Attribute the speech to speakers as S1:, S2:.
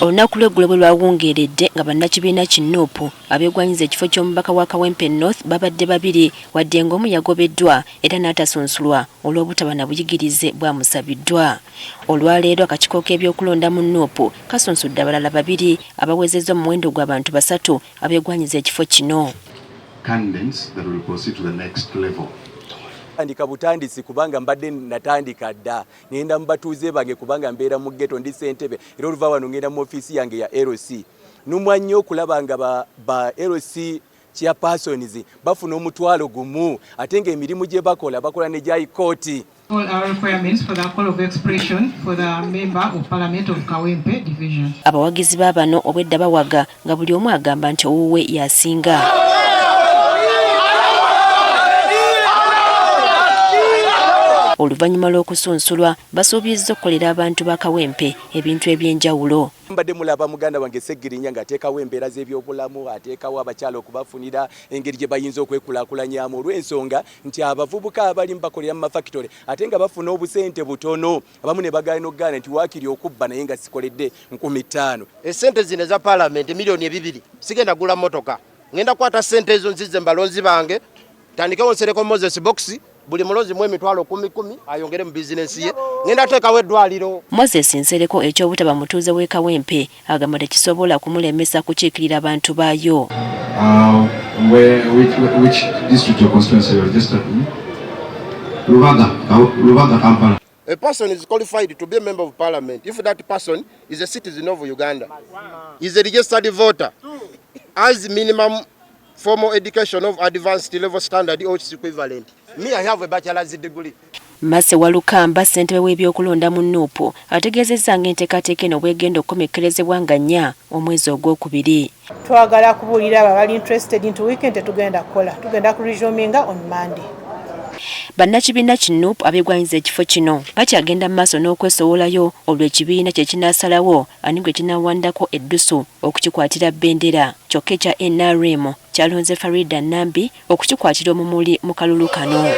S1: Olunaku lw'eggulo bwe lwawungeeredde nga bannakibiina ki Nuupu abeegwanyiza ekifo ky'omubaka wa Kawempe North babadde babiri wadde ng'omu yagobeddwa era n'atasunsulwa olw'obutaba na buyigirize bwamusabiddwa. Olwaleero akakiiko k'ebyokulonda mu Nuupu kasunsudde abalala babiri abawezezza omuwendo gw'abantu 3 abeegwanyiza ekifo kino.
S2: Andika butandisi kubanga mbadde natandika dda ngenda mbatuuze bange kubanga mbeera mu ghetto ndi Ssentebe era oluva wano ngenda mu office yange ya LC numwanyo okulaba nga ba LC chairpersons bafuna omutwalo gumu ate nga emirimu gye bakola ne gya court.
S3: All our requirements for the call of expression for the member of Parliament of Kawempe division.
S1: Abawagizi baabano obwedda bawaga nga buli omu agamba nti owuwe yasinga. Oluvannyuma lw'okusunsulwa basuubizza okukolera abantu ba Kawempe ebintu eby'enjawulo.
S2: Mbadde mulaba muganda wange Seggirinya ng'ateekawo embeera z'ebyobulamu, ateekawo abakyala okubafunira engeri gye bayinza okwekulaakulanyamu olw'ensonga nti abavubuka abalimu bakolera mu mafakitole ate nga bafuna obusente butono abamu ne bagaana okugaana nti waakiri okubba naye nga sikoledde 5,000.
S4: Esente zino eza Parliament milioni 2 sigenda gula motoka ngenda kwata sente ezo nzize mbalonzi bange tandikewo nsereko Moses box buli mulozi mu emitwalo 10 ayongere mu bizinesi ye ngenda teekawo eddwaliro.
S1: Moses Nsereko ekyobutaba mutuuze w'e Kawempe agamba tekisobola kumulemesa kukiikirira abantu baayo.
S5: Which district or constituency you registered? Lubaga, Kampala.
S4: A person is qualified to be a member of Parliament if that person is a citizen of Uganda, is a registered voter, has minimum formal education of advanced level standard or its equivalent. Me, I have a bachelor's degree.
S1: Mase Walukamba ssentebe w'ebyokulonda mu Nuupu ategeezezza ng'enteekateeka eno bw'egenda okukomekkerezebwa nga 4 omwezi ogwokubiri.
S6: Twagala kubuulira abali interested into weekend tetugenda kukola. Tugenda ku resuminga on Monday.
S1: Bannakibiina ki Nuupu abeegwanyiza ekifo kino bakyagenda mu maaso n'okwesowolayo olw'ekibiina kye kinaasalawo ani gwe kinaawandako eddusu okukikwatira bbendera. Kyokka ekya NRM kyalonze Farida Nambi okukikwatira omumuli mu kalulu kano.